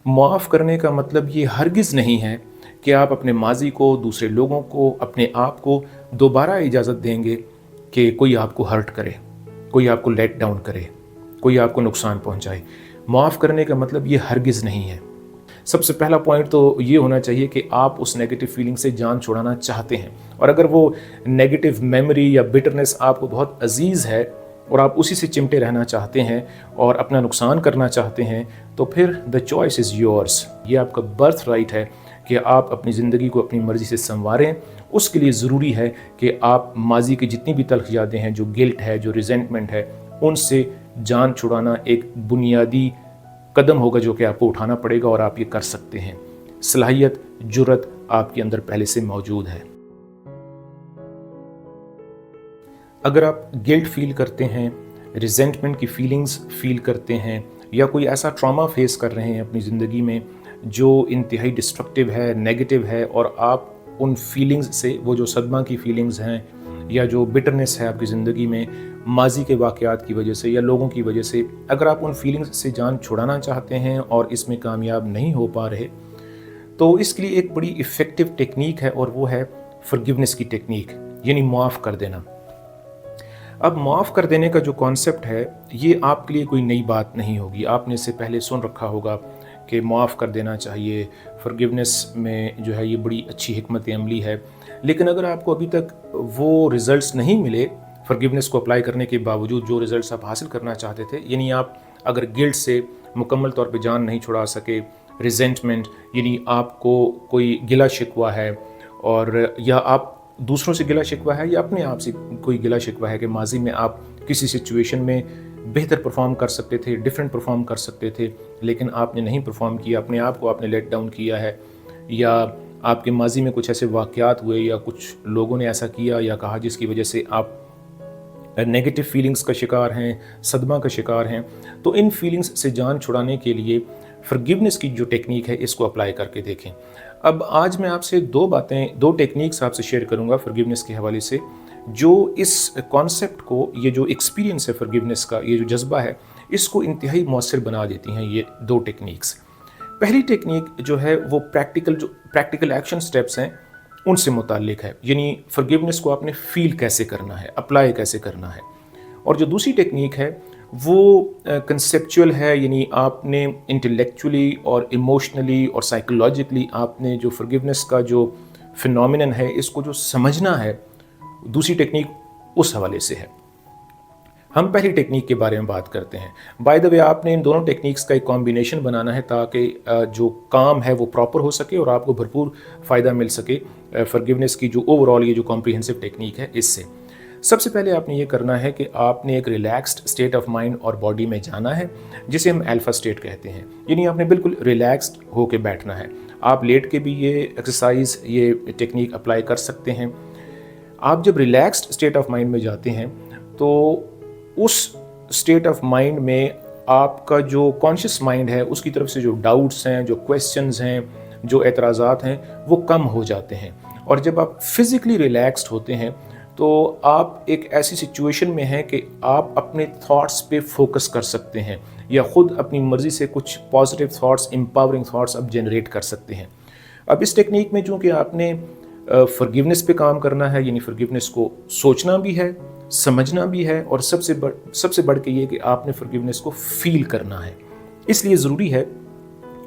मुआफ़ करने का मतलब ये हरगिज़ नहीं है कि आप अपने माज़ी को, दूसरे लोगों को, अपने आप को दोबारा इजाज़त देंगे कि कोई आपको हर्ट करे, कोई आपको लेट डाउन करे, कोई आपको नुकसान पहुंचाए। मुआफ़ करने का मतलब ये हरगिज़ नहीं है। सबसे पहला पॉइंट तो ये होना चाहिए कि आप उस नेगेटिव फीलिंग से जान छुड़ाना चाहते हैं, और अगर वो नेगेटिव मेमोरी या बिटरनेस आपको बहुत अजीज़ है और आप उसी से चिमटे रहना चाहते हैं और अपना नुकसान करना चाहते हैं, तो फिर द चॉइस इज़ योर्स। ये आपका बर्थ राइट है कि आप अपनी ज़िंदगी को अपनी मर्ज़ी से संवारें। उसके लिए ज़रूरी है कि आप माजी की जितनी भी तल्ख़ यादें हैं, जो गिल्ट है, जो रिजेंटमेंट है, उनसे जान छुड़ाना एक बुनियादी कदम होगा जो कि आपको उठाना पड़ेगा, और आप ये कर सकते हैं। सलाहियत, जुर्रत आपके अंदर पहले से मौजूद है। अगर आप गिल्ट फील करते हैं, रिजेंटमेंट की फीलिंग्स फील करते हैं, या कोई ऐसा ट्रॉमा फेस कर रहे हैं अपनी ज़िंदगी में जो इंतहाई डिस्ट्रक्टिव है, नेगेटिव है, और आप उन फीलिंग्स से, वो जो सदमा की फीलिंग्स हैं या जो बिटरनेस है आपकी ज़िंदगी में माजी के वाक़यात की वजह से या लोगों की वजह से, अगर आप उन फीलिंग्स से जान छुड़ाना चाहते हैं और इसमें कामयाब नहीं हो पा रहे, तो इसके लिए एक बड़ी इफ़ेक्टिव टेक्निक है, और वो है फॉरगिवनेस की टेक्निक, यानी मुआफ़ कर देना। अब मुआफ़ कर देने का जो कॉन्सेप्ट है, ये आपके लिए कोई नई बात नहीं होगी। आपने इससे पहले सुन रखा होगा कि मुआफ़ कर देना चाहिए, फॉरगिवनेस में जो है ये बड़ी अच्छी हिकमत अमली है। लेकिन अगर आपको अभी तक वो रिज़ल्ट्स नहीं मिले फॉरगिवनेस को अप्लाई करने के बावजूद, जो रिज़ल्ट्स आप हासिल करना चाहते थे, यानी आप अगर गिल्ट से मुकम्मल तौर पे जान नहीं छुड़ा सके, रिजेंटमेंट यानी आपको कोई गिला शिकवा है, और या आप दूसरों से गिला शिकवा है या अपने आप से कोई गिला शिकवा है कि माजी में आप किसी सिचुएशन में बेहतर परफॉर्म कर सकते थे, डिफरेंट परफॉर्म कर सकते थे, लेकिन आपने नहीं परफॉर्म किया, अपने आप को आपने लेट डाउन किया है, या आपके माजी में कुछ ऐसे वाक़यात हुए या कुछ लोगों ने ऐसा किया या कहा जिसकी वजह से आप नेगेटिव फीलिंग्स का शिकार हैं, सदमा का शिकार हैं, तो इन फीलिंग्स से जान छुड़ाने के लिए फॉरगिवनेस की जो टेक्निक है, इसको अप्लाई करके देखें। अब आज मैं आपसे दो टेक्निक्स आपसे शेयर करूंगा फॉरगिवनेस के हवाले से, जो इस कॉन्सेप्ट को, ये जो एक्सपीरियंस है फॉरगिवनेस का, ये जो जज्बा है, इसको इंतहाई मौसर बना देती हैं ये दो टेक्निक्स। पहली टेक्निक जो है वो प्रैक्टिकल एक्शन स्टेप्स हैं, उनसे मुताल्लिक है, यानी फॉरगिवनेस को आपने फील कैसे करना है, अप्लाई कैसे करना है। और जो दूसरी टेक्निक है वो कंसेप्चुअल है, यानी आपने इंटेलेक्चुअली और इमोशनली और साइकोलॉजिकली आपने जो फॉरगिवनेस का जो फिनोमिनन है, इसको जो समझना है, दूसरी टेक्निक उस हवाले से है। हम पहली टेक्निक के बारे में बात करते हैं। बाय द वे, आपने इन दोनों टेक्निक्स का एक कॉम्बिनेशन बनाना है ताकि जो काम है वो प्रॉपर हो सके और आपको भरपूर फ़ायदा मिल सके फॉरगिवनेस की जो ओवरऑल ये जो कॉम्प्रिहेंसिव टेक्निक है इससे। सबसे पहले आपने ये करना है कि आपने एक रिलैक्स्ड स्टेट ऑफ माइंड और बॉडी में जाना है, जिसे हम अल्फा स्टेट कहते हैं, यानी आपने बिल्कुल रिलैक्स्ड होकर बैठना है। आप लेट के भी ये एक्सरसाइज, ये टेक्निक अप्लाई कर सकते हैं। आप जब रिलैक्स्ड स्टेट ऑफ माइंड में जाते हैं तो उस स्टेट ऑफ माइंड में आपका जो कॉन्शियस माइंड है, उसकी तरफ से जो डाउट्स हैं, जो क्वेश्चंस हैं, जो एतराज़ात हैं, वो कम हो जाते हैं। और जब आप फिज़िकली रिलैक्स्ड होते हैं तो आप एक ऐसी सिचुएशन में हैं कि आप अपने थॉट्स पे फोकस कर सकते हैं, या ख़ुद अपनी मर्ज़ी से कुछ पॉजिटिव थॉट्स, एम्पावरिंग थॉट्स आप जनरेट कर सकते हैं। अब इस टेक्निक में चूँकि आपने फॉरगिवनेस पे काम करना है, यानी फॉरगिवनेस को सोचना भी है, समझना भी है, और सबसे बढ़ के ये कि आपने फॉरगिवनेस को फील करना है। इसलिए ज़रूरी है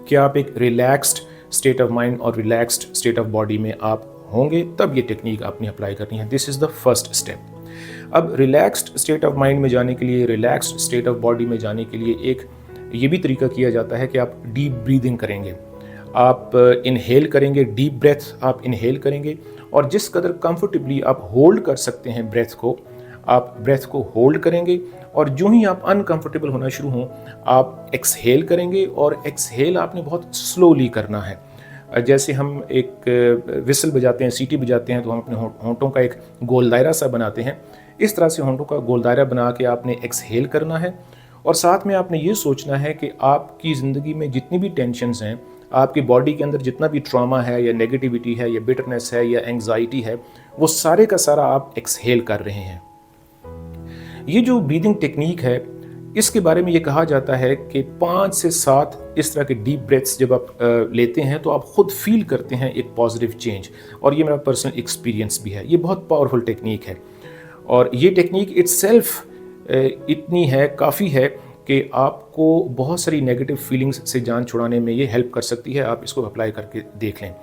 कि आप एक रिलैक्स्ड स्टेट ऑफ माइंड और रिलैक्स्ड स्टेट ऑफ बॉडी में आप होंगे, तब ये टेक्निक आपने अप्लाई करनी है। This is the first step. अब रिलैक्स्ड स्टेट ऑफ माइंड में जाने के लिए, रिलैक्स्ड स्टेट ऑफ बॉडी में जाने के लिए एक ये भी तरीका किया जाता है कि आप डीप ब्रीदिंग करेंगे। आप इनहेल करेंगे, डीप ब्रेथ आप इनहेल करेंगे, और जिस कदर कंफर्टेबली आप होल्ड कर सकते हैं ब्रेथ को, आप ब्रेथ को होल्ड करेंगे, और जो ही आप अनकंफर्टेबल होना शुरू हों आप एक्सहेल करेंगे, और एक्सहेल आपने बहुत स्लोली करना है। जैसे हम एक विसल बजाते हैं, सीटी बजाते हैं, तो हम अपने होंठों का एक गोल दायरा सा बनाते हैं, इस तरह से होंठों का गोल दायरा बना के आपने एक्सहेल करना है। और साथ में आपने ये सोचना है कि आपकी ज़िंदगी में जितनी भी टेंशन्स हैं, आपकी बॉडी के अंदर जितना भी ट्रॉमा है या नेगेटिविटी है या बिटरनेस है या एंग्जाइटी है, वो सारे का सारा आप एक्सहेल कर रहे हैं। ये जो ब्रीदिंग टेक्निक है, इसके बारे में ये कहा जाता है कि 5 से 7 इस तरह के डीप ब्रेथ्स जब आप लेते हैं तो आप खुद फील करते हैं एक पॉजिटिव चेंज, और ये मेरा पर्सनल एक्सपीरियंस भी है। ये बहुत पावरफुल टेक्निक है, और ये टेक्निक इट्सेल्फ इतनी है, काफ़ी है कि आपको बहुत सारी नेगेटिव फीलिंग्स से जान छुड़ाने में ये हेल्प कर सकती है। आप इसको अप्लाई करके देख लें।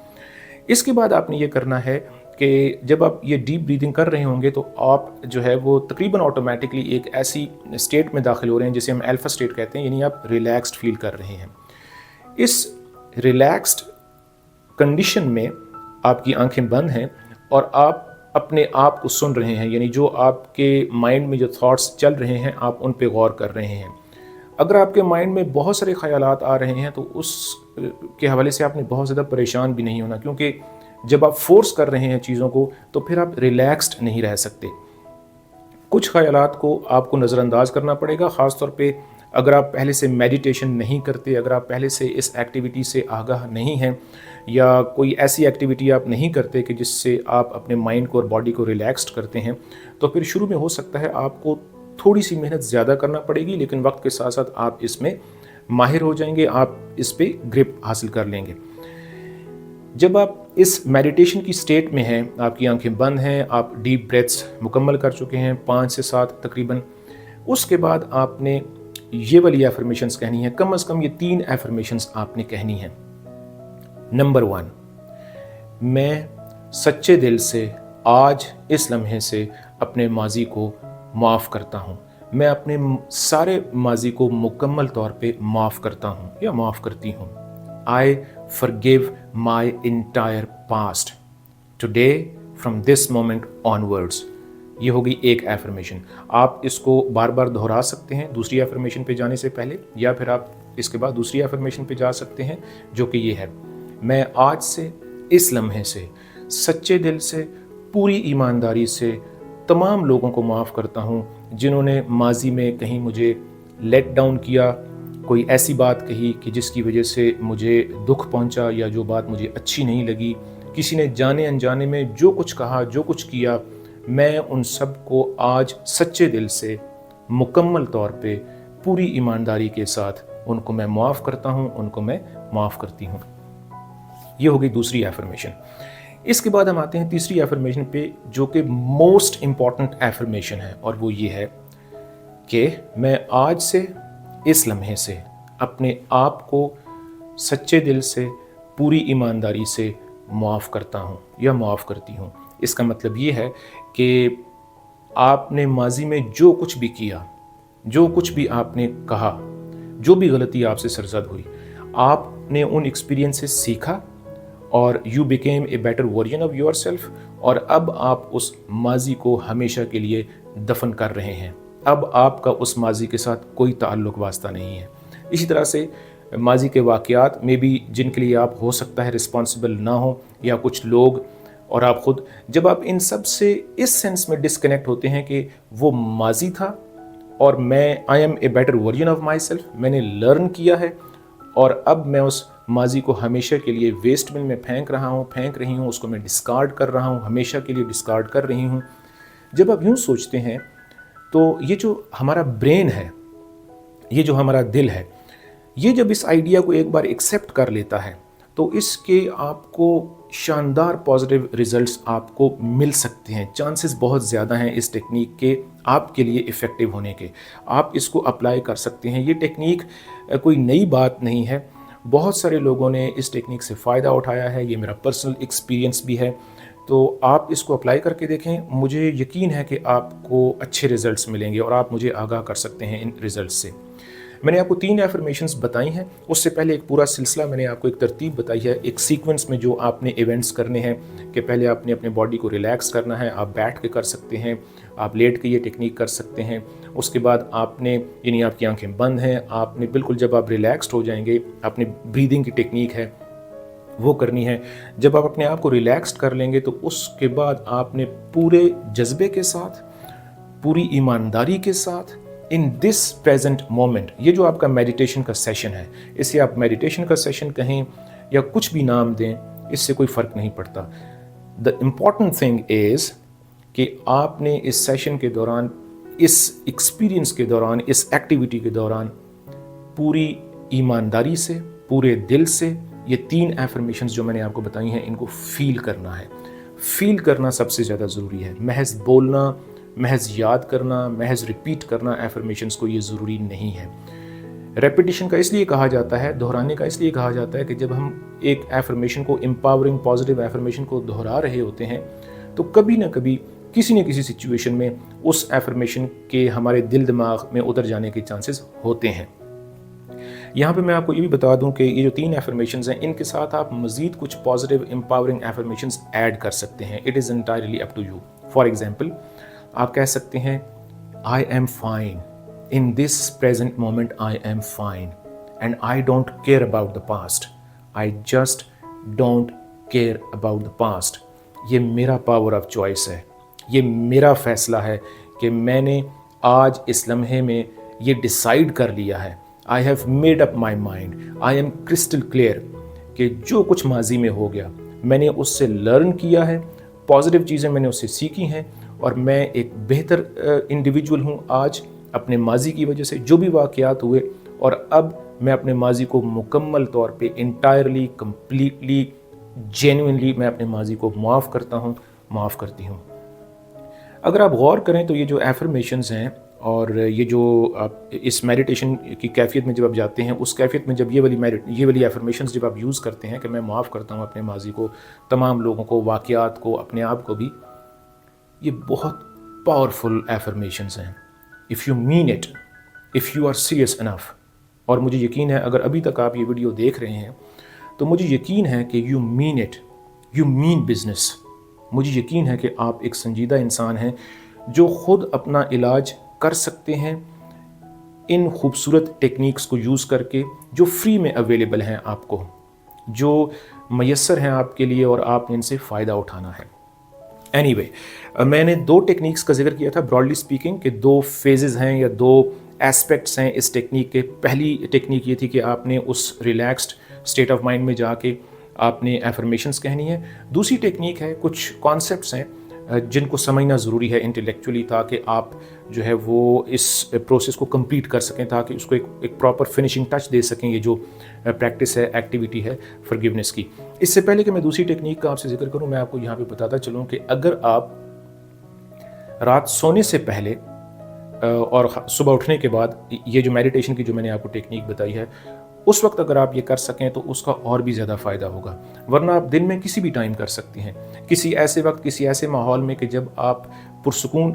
इसके बाद आपने ये करना है कि जब आप ये डीप ब्रीदिंग कर रहे होंगे तो आप जो है वो तकरीबन ऑटोमेटिकली एक ऐसी स्टेट में दाखिल हो रहे हैं जिसे हम अल्फा स्टेट कहते हैं, यानी आप रिलैक्स्ड फील कर रहे हैं। इस रिलैक्स्ड कंडीशन में आपकी आंखें बंद हैं और आप अपने आप को सुन रहे हैं, यानी जो आपके माइंड में जो थॉट्स चल रहे हैं आप उन पे गौर कर रहे हैं। अगर आपके माइंड में बहुत सारे ख़यालात आ रहे हैं तो उस के हवाले से आपने बहुत ज़्यादा परेशान भी नहीं होना, क्योंकि जब आप फोर्स कर रहे हैं चीज़ों को तो फिर आप रिलैक्स्ड नहीं रह सकते। कुछ ख़यालात को आपको नज़रअंदाज करना पड़ेगा, ख़ास तौर पे अगर आप पहले से मेडिटेशन नहीं करते, अगर आप पहले से इस एक्टिविटी से आगाह नहीं हैं, या कोई ऐसी एक्टिविटी आप नहीं करते कि जिससे आप अपने माइंड को और बॉडी को रिलैक्स्ड करते हैं, तो फिर शुरू में हो सकता है आपको थोड़ी सी मेहनत ज़्यादा करना पड़ेगी, लेकिन वक्त के साथ साथ आप इसमें माहिर हो जाएंगे, आप इस पे ग्रिप हासिल कर लेंगे। जब आप इस मेडिटेशन की स्टेट में हैं, आपकी आंखें बंद हैं, आप डीप ब्रेथ्स मुकम्मल कर चुके हैं 5 से 7 तकरीबन, उसके बाद आपने ये वाली एफर्मेशंस कहनी है। कम से कम ये 3 एफर्मेशंस आपने कहनी है। नंबर 1, मैं सच्चे दिल से आज इस लम्हे से अपने माजी को माफ़ करता हूँ। मैं अपने सारे माजी को मुकम्मल तौर पे माफ़ करता हूँ या माफ़ करती हूँ। I forgive my entire past today from this moment onwards। ये होगी एक एफर्मेशन। आप इसको बार बार दोहरा सकते हैं दूसरी एफर्मेशन पे जाने से पहले, या फिर आप इसके बाद दूसरी एफर्मेशन पे जा सकते हैं, जो कि ये है, मैं आज से इस लम्हे से सच्चे दिल से पूरी ईमानदारी से तमाम लोगों को माफ़ करता हूँ जिन्होंने माजी में कहीं मुझे लेट डाउन किया, कोई ऐसी बात कही कि जिसकी वजह से मुझे दुख पहुंचा, या जो बात मुझे अच्छी नहीं लगी, किसी ने जाने अनजाने में जो कुछ कहा, जो कुछ किया, मैं उन सब को आज सच्चे दिल से मुकम्मल तौर पे पूरी ईमानदारी के साथ उनको मैं माफ़ करता हूँ, उनको मैं माफ़ करती हूँ। ये हो गई दूसरी एफर्मेशन। इसके बाद हम आते हैं तीसरी एफर्मेशन पे, जो कि मोस्ट इम्पॉर्टेंट एफर्मेशन है, और वो ये है कि मैं आज से इस लम्हे से अपने आप को सच्चे दिल से पूरी ईमानदारी से माफ़ करता हूँ या माफ़ करती हूँ। इसका मतलब ये है कि आपने माजी में जो कुछ भी किया, जो कुछ भी आपने कहा, जो भी गलती आपसे सरजद हुई, आपने उन एक्सपीरियंस से सीखा और you became a better version of your self, और अब आप उस माजी को हमेशा के लिए दफन कर रहे हैं। अब आपका उस माजी के साथ कोई ताल्लुक़ वास्ता नहीं है। इसी तरह से माजी के वाक़यात में भी जिनके लिए आप हो सकता है रिस्पॉन्सिबल ना हो, या कुछ लोग और आप ख़ुद, जब आप इन सब से इस सेंस में डिस्कनेक्ट होते हैं कि वो माजी था और मैं I am a better version of myself, मैंने लर्न किया है और अब मैं उस माजी को हमेशा के लिए वेस्ट बिन में फेंक रही हूँ, उसको मैं डिस्कार्ड कर रहा हूँ, हमेशा के लिए डिस्कार्ड कर रही हूँ। जब आप यूँ सोचते हैं तो ये जो हमारा ब्रेन है, ये जो हमारा दिल है, ये जब इस आइडिया को एक बार एक्सेप्ट कर लेता है तो इसके आपको शानदार पॉजिटिव रिजल्ट्स आपको मिल सकते हैं। चांसेस बहुत ज़्यादा हैं इस टेक्निक के आपके लिए इफ़ेक्टिव होने के। आप इसको अप्लाई कर सकते हैं। ये टेक्निक कोई नई बात नहीं है, बहुत सारे लोगों ने इस टेक्निक से फ़ायदा उठाया है, ये मेरा पर्सनल एक्सपीरियंस भी है। तो आप इसको अप्लाई करके देखें, मुझे यकीन है कि आपको अच्छे रिज़ल्ट्स मिलेंगे और आप मुझे आगाह कर सकते हैं इन रिज़ल्ट्स से। मैंने आपको 3 एफर्मेशंस बताई हैं, उससे पहले एक पूरा सिलसिला मैंने आपको एक तरतीब बताई है, एक सीक्वेंस में जो आपने इवेंट्स करने हैं कि पहले आपने अपने बॉडी को रिलैक्स करना है। आप बैठ के कर सकते हैं, आप लेट के ये टेक्निक कर सकते हैं। उसके बाद आपने, यानी आपकी आंखें बंद हैं, आपने बिल्कुल जब आप रिलैक्सड हो जाएंगे, अपनी ब्रीदिंग की टेक्निक है वो करनी है। जब आप अपने आप को रिलैक्सड कर लेंगे तो उसके बाद आपने पूरे जज्बे के साथ, पूरी ईमानदारी के साथ, इन दिस प्रेजेंट मोमेंट, ये जो आपका मेडिटेशन का सेशन है, इसे आप मेडिटेशन का सेशन कहें या कुछ भी नाम दें, इससे कोई फ़र्क नहीं पड़ता। द इम्पॉर्टेंट थिंग इज़ कि आपने इस सेशन के दौरान इस एक्सपीरियंस के दौरान, इस एक्टिविटी के दौरान पूरी ईमानदारी से, पूरे दिल से ये 3 एफर्मेशंस जो मैंने आपको बताई हैं इनको फील करना है। फील करना सबसे ज़्यादा ज़रूरी है। महज बोलना, महज याद करना, महज रिपीट करना एफर्मेशंस को ये ज़रूरी नहीं है। रेपिटिशन का इसलिए कहा जाता है, दोहराने का इसलिए कहा जाता है कि जब हम एक एफर्मेशन को, एम्पावरिंग पॉजिटिव एफर्मेशन को दोहरा रहे होते हैं तो कभी ना कभी किसी न किसी सिचुएशन में उस एफर्मेशन के हमारे दिल दिमाग में उतर जाने के चांसेस होते हैं। यहाँ पे मैं आपको ये भी बता दूं कि ये जो 3 एफर्मेशंस हैं इनके साथ आप मज़ीद कुछ पॉजिटिव एम्पावरिंग एफर्मेशंस ऐड कर सकते हैं। It is entirely up to you. For example, आप कह सकते हैं I am fine, in this present moment I am fine and I don't care about the past, I just don't care about the past. ये मेरा power of choice है, ये मेरा फ़ैसला है कि मैंने आज इस लम्हे में ये डिसाइड कर लिया है, I have made up my mind, I am crystal clear कि जो कुछ माजी में हो गया मैंने उससे लर्न किया है, पॉजिटिव चीज़ें मैंने उससे सीखी हैं और मैं एक बेहतर इंडिविजुअल हूँ आज अपने माजी की वजह से, जो भी वाक़यात हुए, और अब मैं अपने माजी को मुकम्मल तौर पे इंटायरली, कम्प्लीटली, जेन्युइनली मैं अपने माजी को माफ़ करता हूँ, माफ़ करती हूँ। अगर आप गौर करें तो ये जो एफर्मेशंस हैं और ये जो आप इस मेडिटेशन की कैफियत में जब आप जाते हैं, उस कैफियत में जब ये वाली एफर्मेशंस जब आप यूज़ करते हैं कि मैं माफ़ करता हूँ अपने माजी को, तमाम लोगों को, वाक़यात को, अपने आप को भी, ये बहुत पावरफुल एफर्मेशंस हैं। If you mean it, if you are serious enough, और मुझे यकीन है अगर अभी तक आप ये वीडियो देख रहे हैं तो मुझे यकीन है कि you mean it, you mean business. मुझे यकीन है कि आप एक संजीदा इंसान हैं जो ख़ुद अपना इलाज कर सकते हैं इन खूबसूरत टेक्निक्स को यूज़ करके जो फ्री में अवेलेबल हैं आपको, जो मैसर हैं आपके लिए, और आपने इनसे फ़ायदा उठाना है। एनीवे, मैंने 2 टेक्निक्स का जिक्र किया था ब्रॉडली स्पीकिंग के 2 फेजेस हैं या 2 एस्पेक्ट्स हैं इस टेक्निक के। पहली टेक्निक ये थी कि आपने उस रिलैक्स्ड स्टेट ऑफ माइंड में जाके आपने एफर्मेशंस कहनी है। दूसरी टेक्निक है, कुछ कॉन्सेप्ट्स हैं जिनको समझना ज़रूरी है इंटेलेक्चुअली, ताकि आप जो है वो इस प्रोसेस को कंप्लीट कर सकें, ताकि उसको एक प्रॉपर फिनिशिंग टच दे सकें। ये जो प्रैक्टिस है, एक्टिविटी है फॉरगिवनेस की। इससे पहले कि मैं दूसरी टेक्निक का आपसे जिक्र करूं, मैं आपको यहाँ पे बताता चलूँ कि अगर आप रात सोने से पहले और सुबह उठने के बाद ये जो मेडिटेशन की जो मैंने आपको टेक्निक बताई है, उस वक्त अगर आप ये कर सकें तो उसका और भी ज़्यादा फ़ायदा होगा। वरना आप दिन में किसी भी टाइम कर सकती हैं, किसी ऐसे वक्त, किसी ऐसे माहौल में कि जब आप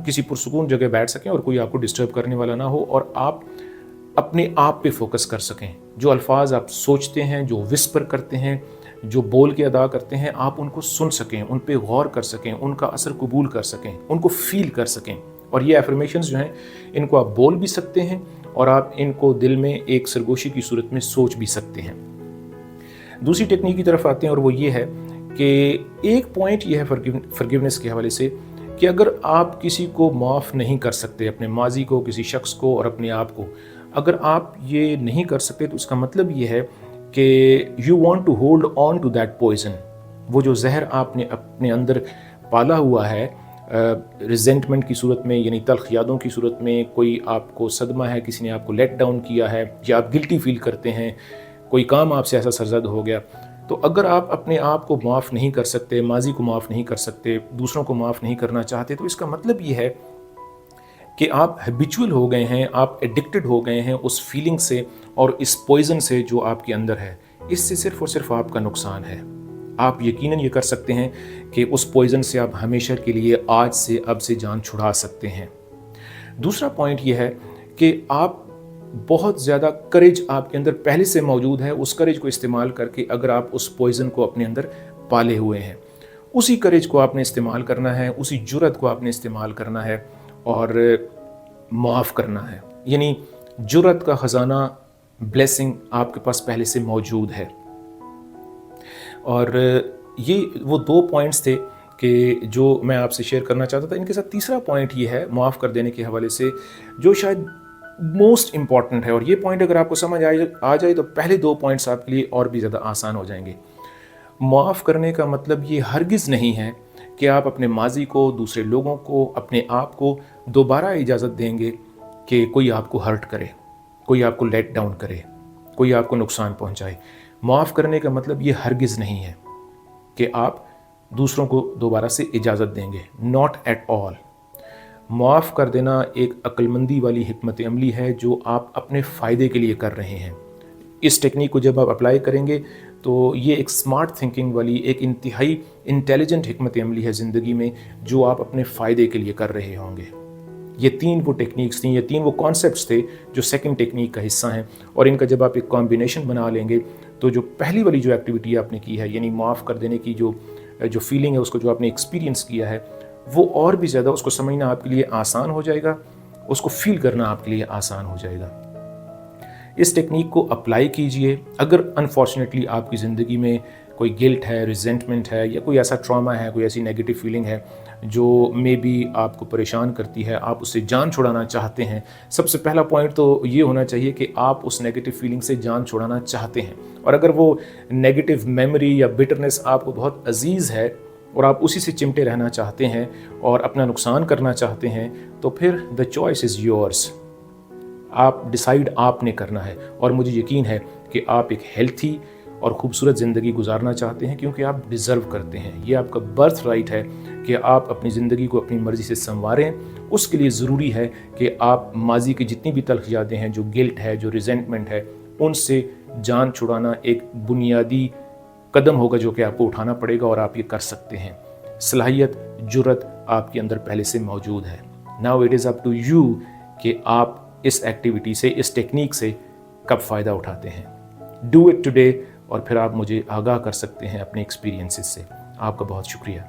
किसी पुरसुकून जगह बैठ सकें और कोई आपको डिस्टर्ब करने वाला ना हो, और आप अपने आप पे फोकस कर सकें। जो अल्फाज आप सोचते हैं, जो विस्पर करते हैं, जो बोल के अदा करते हैं, आप उनको सुन सकें, उन पे गौर कर सकें, उनका असर कबूल कर सकें, उनको फील कर सकें। और ये एफर्मेशंस जो हैं इनको आप बोल भी सकते हैं और आप इनको दिल में एक सरगोशी की सूरत में सोच भी सकते हैं। दूसरी टेक्निक की तरफ आते हैं और वो ये है कि एक पॉइंट ये है फॉरगिवनेस के हवाले से कि अगर आप किसी को माफ़ नहीं कर सकते, अपने माजी को, किसी शख्स को और अपने आप को, अगर आप ये नहीं कर सकते तो उसका मतलब ये है कि you want to hold on to that poison. वो जो जहर आपने अपने अंदर पाला हुआ है रिजेंटमेंट की सूरत में, यानी तल्ख यादों की सूरत में, कोई आपको सदमा है, किसी ने आपको लेट डाउन किया है, या आप गिल्टी फील करते हैं, कोई काम आपसे ऐसा सरजद हो गया, तो अगर आप अपने आप को माफ़ नहीं कर सकते, माजी को माफ़ नहीं कर सकते, दूसरों को माफ़ नहीं करना चाहते, तो इसका मतलब ये है कि आप हैबिचुअल हो गए हैं, आप एडिक्टेड हो गए हैं उस फीलिंग से और इस पॉइजन से जो आपके अंदर है। इससे सिर्फ़ और सिर्फ आपका नुकसान है। आप यकीनन ये कर सकते हैं कि उस पॉइजन से आप हमेशा के लिए आज से अब से जान छुड़ा सकते हैं। दूसरा पॉइंट ये है कि आप बहुत ज़्यादा करेज आपके अंदर पहले से मौजूद है। उस करेज को इस्तेमाल करके अगर आप उस पॉइजन को अपने अंदर पाले हुए हैं, उसी करेज को आपने इस्तेमाल करना है, उसी जुर्रत को आपने इस्तेमाल करना है और माफ़ करना है। यानी जुर्रत का ख़जाना, ब्लेसिंग आपके पास पहले से मौजूद है। और ये वो 2 पॉइंट्स थे कि जो मैं आपसे शेयर करना चाहता था। इनके साथ तीसरा पॉइंट ये है माफ़ कर देने के हवाले से, जो शायद मोस्ट इम्पॉर्टेंट है, और ये पॉइंट अगर आपको समझ आ जाए तो पहले 2 पॉइंट्स आपके लिए और भी ज़्यादा आसान हो जाएंगे। माफ़ करने का मतलब ये हरगिज़ नहीं है कि आप अपने माजी को, दूसरे लोगों को, अपने आप को दोबारा इजाज़त देंगे कि कोई आपको हर्ट करे, कोई आपको लेट डाउन करे, कोई आपको नुकसान पहुंचाए। माफ़ करने का मतलब ये हरगिज़ नहीं है कि आप दूसरों को दोबारा से इजाज़त देंगे, नॉट एट ऑल। माफ़ कर देना एक अक्लमंदी वाली हिकमत अमली है जो आप अपने फ़ायदे के लिए कर रहे हैं। इस टेक्निक को जब आप अप्लाई करेंगे तो ये एक स्मार्ट थिंकिंग वाली, एक इंतहाई इंटेलिजेंट हिकमत अमली है ज़िंदगी में जो आप अपने फ़ायदे के लिए कर रहे होंगे। ये 3 वो टेक्निक्स थी, ये 3 वो कॉन्सेप्ट्स थे जो सेकंड टेक्निक का हिस्सा हैं, और इनका जब आप एक कॉम्बिनेशन बना लेंगे तो जो पहली वाली जो एक्टिविटी आपने की है, यानी माफ़ कर देने की जो फीलिंग है, उसको जो आपने एक्सपीरियंस किया है, वो और भी ज़्यादा उसको समझना आपके लिए आसान हो जाएगा, उसको फील करना आपके लिए आसान हो जाएगा। इस टेक्निक को अप्लाई कीजिए। अगर अनफॉर्चुनेटली आपकी ज़िंदगी में कोई गिल्ट है, रिजेंटमेंट है, या कोई ऐसा ट्रॉमा है, कोई ऐसी नेगेटिव फीलिंग है जो मे बी आपको परेशान करती है, आप उससे जान छुड़ाना चाहते हैं, सबसे पहला पॉइंट तो ये होना चाहिए कि आप उस नेगेटिव फीलिंग से जान छुड़ाना चाहते हैं। और अगर वो नेगेटिव मेमोरी या बिटरनेस आपको बहुत अजीज़ है और आप उसी से चिमटे रहना चाहते हैं और अपना नुकसान करना चाहते हैं, तो फिर द चॉइस इज़ योर्स। आप डिसाइड आपने करना है। और मुझे यकीन है कि आप एक हेल्थी और ख़ूबसूरत ज़िंदगी गुजारना चाहते हैं, क्योंकि आप डिज़र्व करते हैं। ये आपका बर्थ राइट है कि आप अपनी ज़िंदगी को अपनी मर्ज़ी से संवारें। उसके लिए ज़रूरी है कि आप माजी की जितनी भी तल्ख़ यादें हैं, जो गिल्ट है, जो रिजेंटमेंट है, उनसे जान छुड़ाना एक बुनियादी कदम होगा जो कि आपको उठाना पड़ेगा, और आप ये कर सकते हैं। सलाहियत, जुर्रत आपके अंदर पहले से मौजूद है। Now it is up to you कि आप इस एक्टिविटी से, इस टेक्निक से कब फ़ायदा उठाते हैं। डू इट टुडे, और फिर आप मुझे आगाह कर सकते हैं अपने एक्सपीरियंसेस से। आपका बहुत शुक्रिया।